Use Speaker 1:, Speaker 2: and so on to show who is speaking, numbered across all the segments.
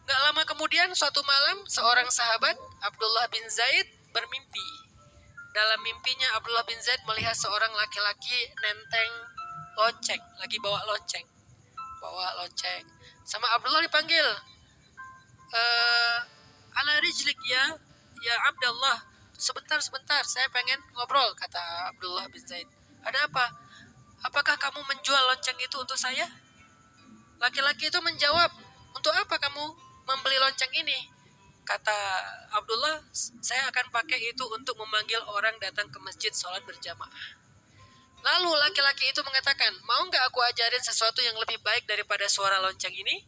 Speaker 1: Gak lama kemudian suatu malam seorang sahabat Abdullah bin Zaid bermimpi. Dalam mimpinya Abdullah bin Zaid melihat seorang laki-laki nenteng lonceng, lagi bawa lonceng. Sama Abdullah dipanggil, ala rijlik ya Abdullah, sebentar, saya pengen ngobrol, kata Abdullah bin Zaid. Ada apa? Apakah kamu menjual lonceng itu untuk saya? Laki-laki itu menjawab, untuk apa kamu membeli lonceng ini? Kata Abdullah, saya akan pakai itu untuk memanggil orang datang ke masjid sholat berjamaah. Lalu laki-laki itu mengatakan, mau nggak aku ajarin sesuatu yang lebih baik daripada suara lonceng ini?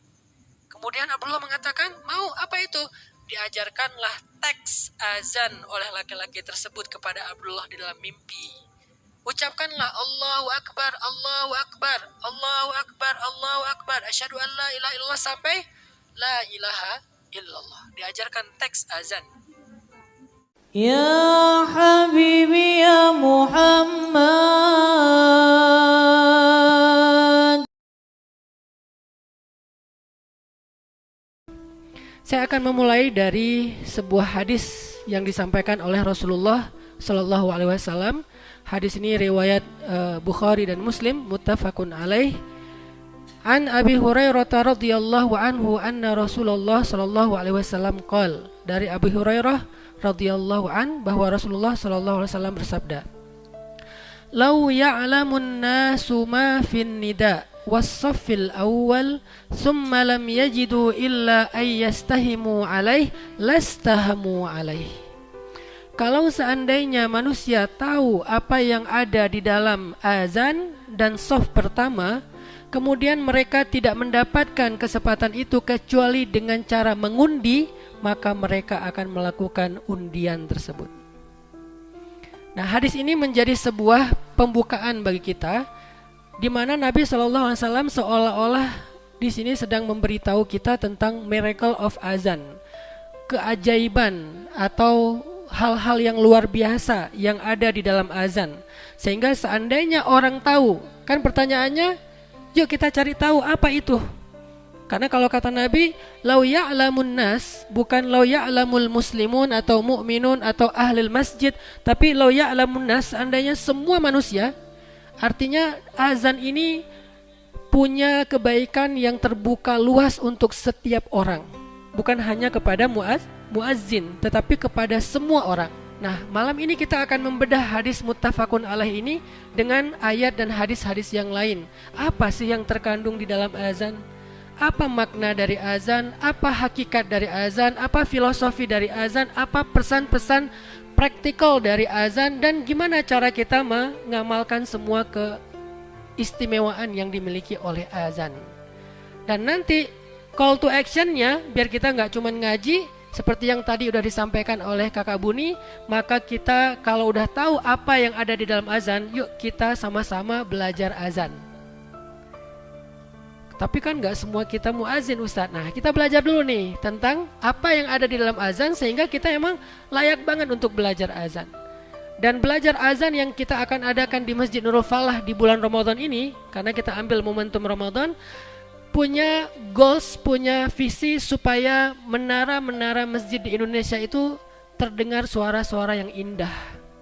Speaker 1: Kemudian Abdullah mengatakan, mau, apa itu? Diajarkanlah teks azan oleh laki-laki tersebut kepada Abdullah di dalam mimpi. Ucapkanlah Allahu Akbar, Allahu Akbar, Allahu Akbar, Allahu Akbar, asyhadu an la ilaha illallah sampai la ilaha illallah. Diajarkan teks azan.
Speaker 2: Ya Habibi ya Muhammad.
Speaker 1: Saya akan memulai dari sebuah hadis yang disampaikan oleh Rasulullah Shallallahu Alaihi Wasallam. Hadis ini riwayat Bukhari dan Muslim, muttafaqun alaih. An Abi Hurairah radhiyallahu anhu anna Rasulullah sallallahu alaihi wasallam qala, dari Abi Hurairah radhiyallahu an bahwa Rasulullah sallallahu alaihi wasallam bersabda, "Lau ya'lamun nasu ma fin nida was-saffil awwal thumma lam yajidu illa ay yastahimu alaih lastahamu alaih." Kalau seandainya manusia tahu apa yang ada di dalam azan dan shaf pertama, kemudian mereka tidak mendapatkan kesempatan itu kecuali dengan cara mengundi, maka mereka akan melakukan undian tersebut. Nah, hadis ini menjadi sebuah pembukaan bagi kita, di mana Nabi SAW seolah-olah di sini sedang memberitahu kita tentang miracle of azan, keajaiban atau hal-hal yang luar biasa yang ada di dalam azan. Sehingga seandainya orang tahu, kan pertanyaannya, yuk kita cari tahu apa itu. Karena kalau kata Nabi, lau ya'lamun nas, bukan lau ya'lamul muslimun atau mu'minun atau ahlul masjid, tapi lau ya'lamun nas, seandainya semua manusia. Artinya azan ini punya kebaikan yang terbuka luas untuk setiap orang, bukan hanya kepada muazzin, tetapi kepada semua orang. Nah, malam ini kita akan membedah hadis muttafaqun alaih ini dengan ayat dan hadis-hadis yang lain. Apa sih yang terkandung di dalam azan? Apa makna dari azan? Apa hakikat dari azan? Apa filosofi dari azan? Apa pesan-pesan praktikal dari azan? Dan gimana cara kita mengamalkan semua keistimewaan yang dimiliki oleh azan? Dan nanti call to actionnya, biar kita nggak cuma ngaji, seperti yang tadi udah disampaikan oleh Kakak Buni, maka kita kalau udah tahu apa yang ada di dalam azan, yuk kita sama-sama belajar azan. Tapi kan gak semua kita muazin, Ustadz. Nah, kita belajar dulu nih tentang apa yang ada di dalam azan, sehingga kita emang layak banget untuk belajar azan. Dan belajar azan yang kita akan adakan di Masjid Nurul Falah di bulan Ramadan ini, karena kita ambil momentum Ramadan, punya goals, punya visi supaya menara-menara masjid di Indonesia itu terdengar suara-suara yang indah.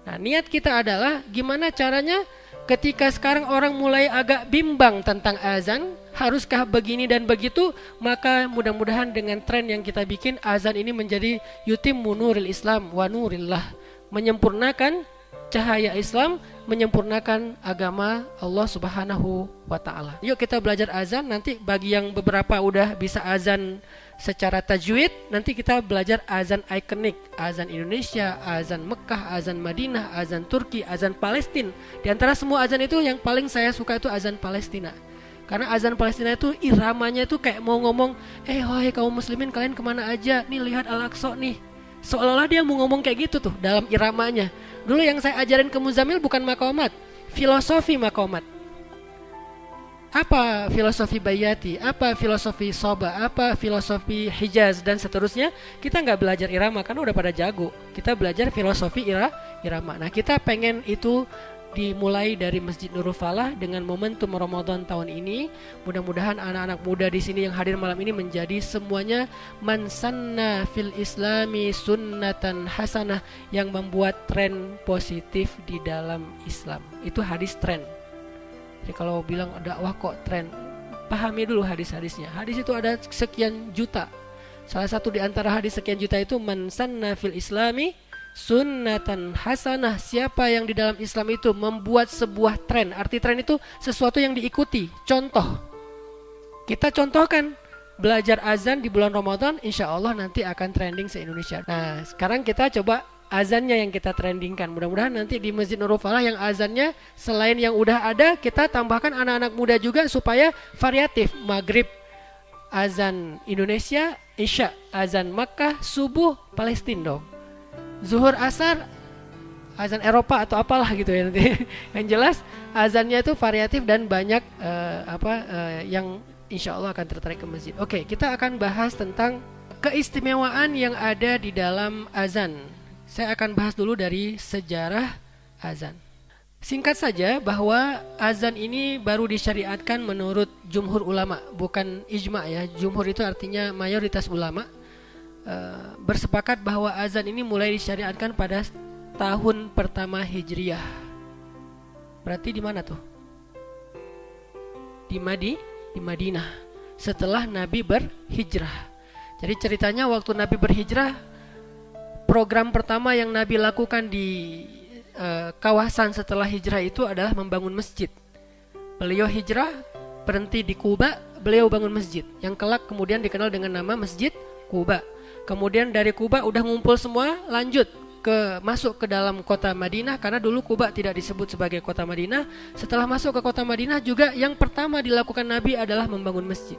Speaker 1: Nah, niat kita adalah gimana caranya ketika sekarang orang mulai agak bimbang tentang azan, haruskah begini dan begitu, maka mudah-mudahan dengan tren yang kita bikin, azan ini menjadi yutimmu nuril Islam wa nurillah, menyempurnakan cahaya Islam, menyempurnakan agama Allah Subhanahu wa ta'ala. Yuk kita belajar azan. Nanti bagi yang beberapa udah bisa azan secara tajwid, nanti kita belajar azan ikonik, azan Indonesia, azan Mekah, azan Madinah, azan Turki, azan Palestina. Di antara semua azan itu yang paling saya suka itu azan Palestina. Karena azan Palestina itu iramanya itu kayak mau ngomong, wahai kaum muslimin, kalian kemana aja? Nih lihat Al-Aqsa nih. Seolah-olah dia mau ngomong kayak gitu tuh dalam iramanya. Dulu yang saya ajarin ke Muzamil bukan maqamat, filosofi maqamat. Apa filosofi Bayati, apa filosofi Soba, apa filosofi Hijaz dan seterusnya. Kita nggak belajar irama karena udah pada jago. Kita belajar filosofi irama. Nah, kita pengen itu dimulai dari Masjid Nurul Falah dengan momentum Ramadan tahun ini. Mudah-mudahan anak-anak muda di sini yang hadir malam ini menjadi semuanya man sanna fil islami sunnatan hasanah, yang membuat tren positif di dalam Islam. Itu hadis tren. Jadi kalau bilang dakwah kok tren, pahami dulu hadis-hadisnya. Hadis itu ada sekian juta. Salah satu di antara hadis sekian juta itu man sanna fil islami sunnatan hasanah. Siapa yang di dalam Islam itu membuat sebuah tren. Arti tren itu sesuatu yang diikuti. Contoh, kita contohkan belajar azan di bulan Ramadan, insya Allah nanti akan trending se-Indonesia. Nah sekarang kita coba azannya yang kita trendingkan. Mudah-mudahan nanti di Masjid Nurul Falah yang azannya selain yang udah ada, kita tambahkan anak-anak muda juga supaya variatif. Maghrib azan Indonesia, Isya azan Makkah, subuh Palestina dong. Zuhur asar azan Eropa atau apalah gitu ya nanti. Yang jelas azannya itu variatif dan banyak yang insya Allah akan tertarik ke masjid. Oke, kita akan bahas tentang keistimewaan yang ada di dalam azan. Saya akan bahas dulu dari sejarah azan. Singkat saja bahwa azan ini baru disyariatkan menurut jumhur ulama, bukan ijma ya. Jumhur itu artinya mayoritas ulama. Bersepakat bahwa azan ini mulai disyariatkan pada tahun pertama Hijriah. Berarti di mana tuh? Di Madinah. Setelah Nabi berhijrah. Jadi ceritanya waktu Nabi berhijrah, program pertama yang Nabi lakukan di kawasan setelah hijrah itu adalah membangun masjid. Beliau hijrah, berhenti di Kuba, beliau bangun masjid yang kelak kemudian dikenal dengan nama Masjid Kuba. Kemudian dari Kuba udah ngumpul semua, lanjut masuk ke dalam kota Madinah, karena dulu Kuba tidak disebut sebagai kota Madinah. Setelah masuk ke kota Madinah juga yang pertama dilakukan Nabi adalah membangun masjid.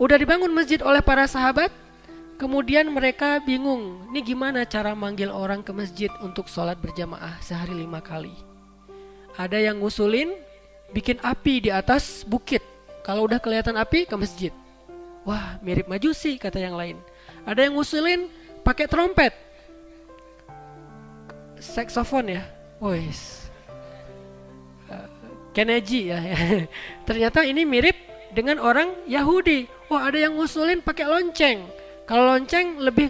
Speaker 1: Udah dibangun masjid oleh para sahabat, kemudian mereka bingung, ini gimana cara manggil orang ke masjid untuk sholat berjamaah sehari 5 kali. Ada yang ngusulin bikin api di atas bukit, kalau udah kelihatan api ke masjid. Wah, mirip Majusi kata yang lain. Ada yang ngusulin pakai trompet, saksofon ya, wes, Kennedy ya. Ternyata ini mirip dengan orang Yahudi. Wah, ada yang ngusulin pakai lonceng. Kalau lonceng lebih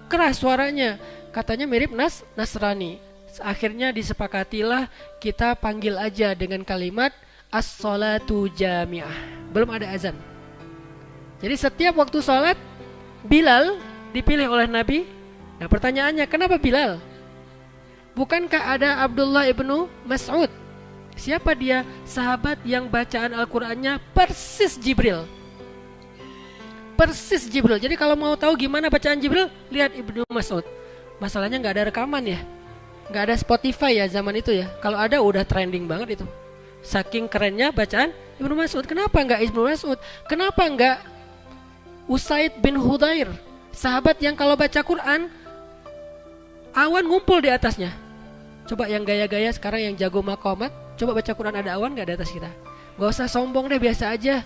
Speaker 1: keras suaranya, katanya mirip Nasrani. Akhirnya disepakatilah kita panggil aja dengan kalimat as-salatu jami'ah. Belum ada azan. Jadi setiap waktu sholat Bilal dipilih oleh Nabi. Nah pertanyaannya, kenapa Bilal? Bukankah ada Abdullah ibnu Mas'ud? Siapa dia? Sahabat yang bacaan Al-Qur'annya persis Jibril. Persis Jibril. Jadi kalau mau tahu gimana bacaan Jibril, lihat Ibnu Mas'ud. Masalahnya gak ada rekaman ya, gak ada Spotify ya zaman itu ya. Kalau ada udah trending banget itu. Saking kerennya bacaan Ibnu Mas'ud. Kenapa gak Ibnu Mas'ud? Kenapa gak Usaid bin Hudayr, sahabat yang kalau baca Quran awan ngumpul di atasnya. Coba yang gaya-gaya sekarang yang jago makomat, coba baca Quran ada awan gak di atas kita? Gak usah sombong deh, biasa aja.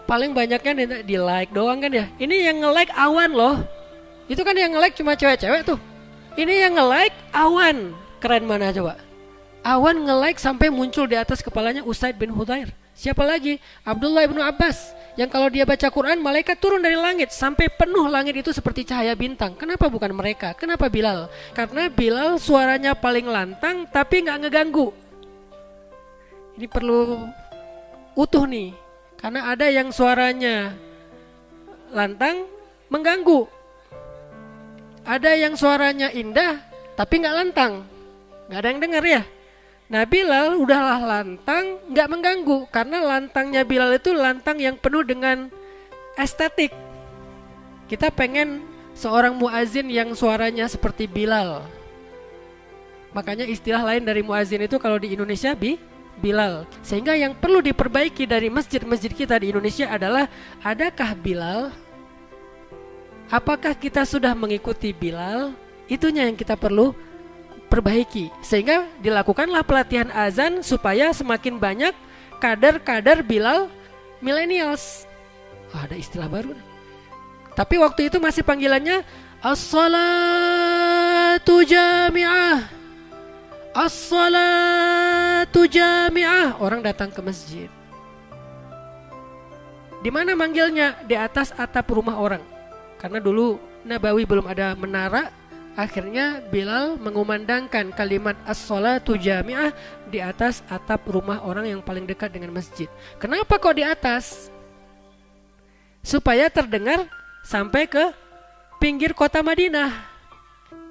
Speaker 1: Paling banyaknya di like doang kan ya. Ini yang nge-like awan loh. Itu kan yang nge-like cuma cewek-cewek tuh. Ini yang nge-like awan. Keren mana coba? Awan nge-like sampai muncul di atas kepalanya Usaid bin Hudayr. Siapa lagi? Abdullah ibnu Abbas, yang kalau dia baca Quran malaikat turun dari langit sampai penuh langit itu seperti cahaya bintang. Kenapa bukan mereka? Kenapa Bilal? Karena Bilal suaranya paling lantang tapi gak ngeganggu. Ini perlu utuh nih, karena ada yang suaranya lantang mengganggu, ada yang suaranya indah tapi gak lantang, gak ada yang dengar ya. Nah Bilal udahlah lantang, gak mengganggu. Karena lantangnya Bilal itu lantang yang penuh dengan estetik. Kita pengen seorang muazin yang suaranya seperti Bilal. Makanya istilah lain dari muazin itu kalau di Indonesia Bilal. Sehingga yang perlu diperbaiki dari masjid-masjid kita di Indonesia adalah, adakah Bilal? Apakah kita sudah mengikuti Bilal? Itunya yang kita perlu perbaiki, sehingga dilakukanlah pelatihan azan supaya semakin banyak kader-kader Bilal millennials. Ada istilah baru. Tapi waktu itu masih panggilannya as-salatu jami'ah, As-salatu jami'ah, orang datang ke masjid. Di mana manggilnya? Di atas atap rumah orang. Karena dulu Nabawi belum ada menara, akhirnya Bilal mengumandangkan kalimat as-salatu jami'ah di atas atap rumah orang yang paling dekat dengan masjid. Kenapa kok di atas? Supaya terdengar sampai ke pinggir kota Madinah.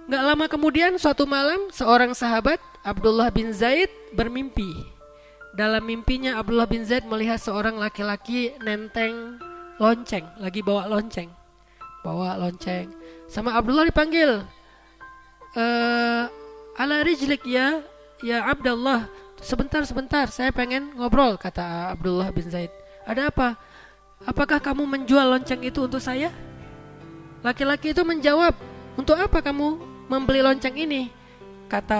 Speaker 1: Gak lama kemudian suatu malam seorang sahabat Abdullah bin Zaid bermimpi. Dalam mimpinya Abdullah bin Zaid melihat seorang laki-laki nenteng lonceng, lagi bawa lonceng. Sama Abdullah dipanggil, ala rijlik ya Abdullah, sebentar saya pengen ngobrol, kata Abdullah bin Zaid. Ada apa? Apakah kamu menjual lonceng itu untuk saya? Laki-laki itu menjawab, untuk apa kamu membeli lonceng ini? Kata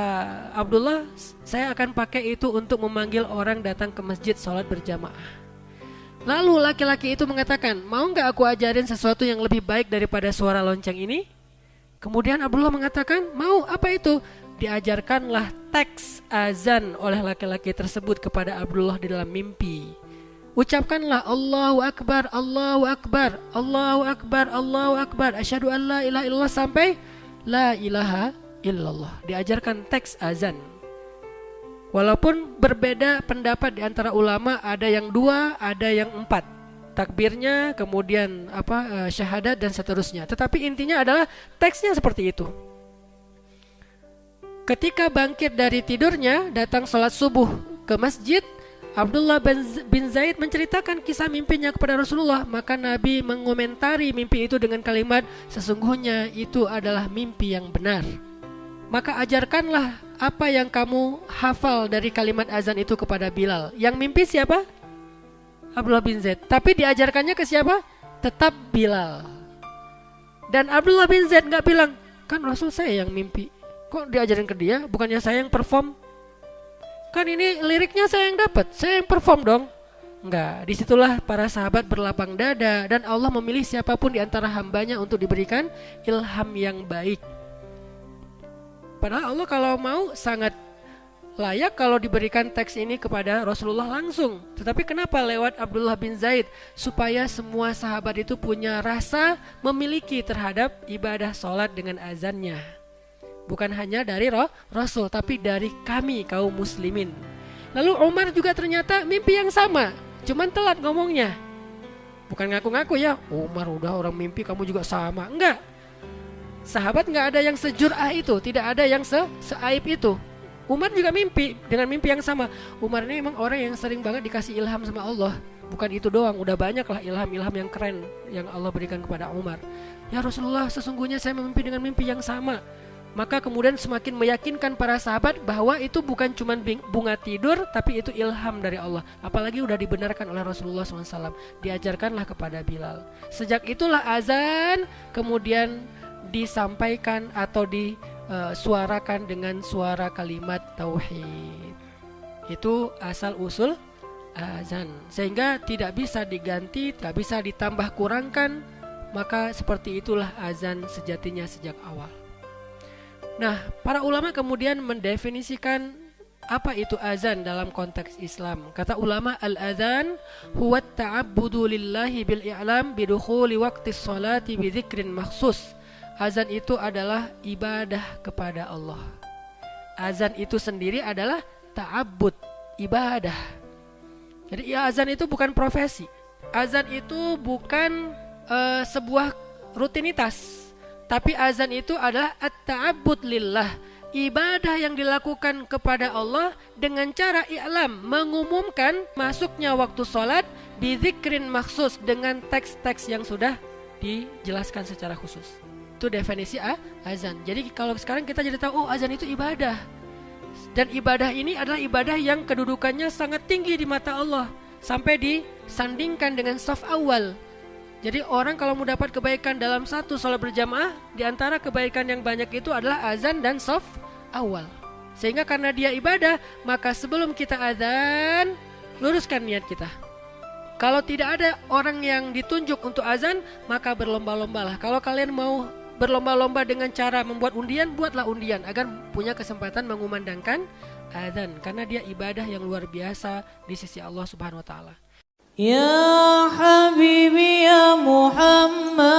Speaker 1: Abdullah, saya akan pakai itu untuk memanggil orang datang ke masjid sholat berjamaah. Lalu laki-laki itu mengatakan, mau gak aku ajarin sesuatu yang lebih baik daripada suara lonceng ini? Kemudian Abdullah mengatakan, mau, apa itu? Diajarkanlah teks azan oleh laki-laki tersebut kepada Abdullah di dalam mimpi. Ucapkanlah Allahu Akbar, Allahu Akbar, Allahu Akbar, Allahu Akbar, asyhadu an la ilaha illallah sampai la ilaha illallah. Diajarkan teks azan. Walaupun berbeda pendapat di antara ulama, ada yang 2, ada yang 4 takbirnya, kemudian syahadat dan seterusnya. Tetapi intinya adalah teksnya seperti itu. Ketika bangkit dari tidurnya, datang sholat subuh ke masjid, Abdullah bin Zaid menceritakan kisah mimpinya kepada Rasulullah. Maka Nabi mengomentari mimpi itu dengan kalimat, sesungguhnya itu adalah mimpi yang benar. Maka ajarkanlah apa yang kamu hafal dari kalimat azan itu kepada Bilal. Yang mimpi siapa? Abdullah bin Zaid. Tapi diajarkannya ke siapa? Tetap Bilal. Dan Abdullah bin Zaid gak bilang, kan Rasul saya yang mimpi, kok diajarin ke dia? Bukannya saya yang perform? Kan ini liriknya saya yang dapat, saya yang perform dong. Enggak, disitulah para sahabat berlapang dada. Dan Allah memilih siapapun di antara hambanya untuk diberikan ilham yang baik. Padahal Allah kalau mau sangat layak kalau diberikan teks ini kepada Rasulullah langsung. Tetapi kenapa lewat Abdullah bin Zaid? Supaya semua sahabat itu punya rasa memiliki terhadap ibadah sholat dengan azannya. Bukan hanya dari Rasul, tapi dari kami kaum muslimin. Lalu Umar juga ternyata mimpi yang sama, cuman telat ngomongnya. Bukan ngaku-ngaku ya, Umar udah orang mimpi kamu juga sama. Enggak. Sahabat gak ada yang sejur'ah itu, tidak ada yang seaib itu. Umar juga mimpi dengan mimpi yang sama. Umar ini memang orang yang sering banget dikasih ilham sama Allah. Bukan itu doang, udah banyak lah ilham-ilham yang keren yang Allah berikan kepada Umar. Ya Rasulullah, sesungguhnya saya memimpi dengan mimpi yang sama. Maka kemudian semakin meyakinkan para sahabat bahwa itu bukan cuma bunga tidur, tapi itu ilham dari Allah. Apalagi udah dibenarkan oleh Rasulullah SAW. Diajarkanlah kepada Bilal. Sejak itulah azan kemudian disampaikan atau disuarakan dengan suara kalimat tauhid. Itu asal usul azan, sehingga tidak bisa diganti, tidak bisa ditambah kurangkan. Maka seperti itulah azan sejatinya sejak awal. Nah, para ulama kemudian mendefinisikan apa itu azan dalam konteks Islam. Kata ulama, al-azan huwa ta'abbudu lillahi bil i'lam bidukhuli waqti sholati bi dzikrin makhsus. Azan itu adalah ibadah kepada Allah. Azan itu sendiri adalah ta'abbud, ibadah. Jadi azan itu bukan profesi. Azan itu bukan sebuah rutinitas. Tapi azan itu adalah at-ta'abbud lillah, ibadah yang dilakukan kepada Allah dengan cara i'lam, mengumumkan masuknya waktu sholat bidzikrin makhsus, dengan teks-teks yang sudah dijelaskan secara khusus. Itu definisi azan. Jadi kalau sekarang kita jadi tahu, oh azan itu ibadah. Dan ibadah ini adalah ibadah yang kedudukannya sangat tinggi di mata Allah, sampai disandingkan dengan shaf awal. Jadi orang kalau mau dapat kebaikan dalam satu sholat berjamaah, di antara kebaikan yang banyak itu adalah azan dan shaf awal. Sehingga karena dia ibadah, maka sebelum kita azan, luruskan niat kita. Kalau tidak ada orang yang ditunjuk untuk azan, maka berlomba-lombalah. Kalau kalian mau berlomba-lomba dengan cara membuat undian, buatlah undian agar punya kesempatan mengumandangkan adzan, karena dia ibadah yang luar biasa di sisi Allah Subhanahu wa taala.
Speaker 2: Ya Habibi ya Muhammad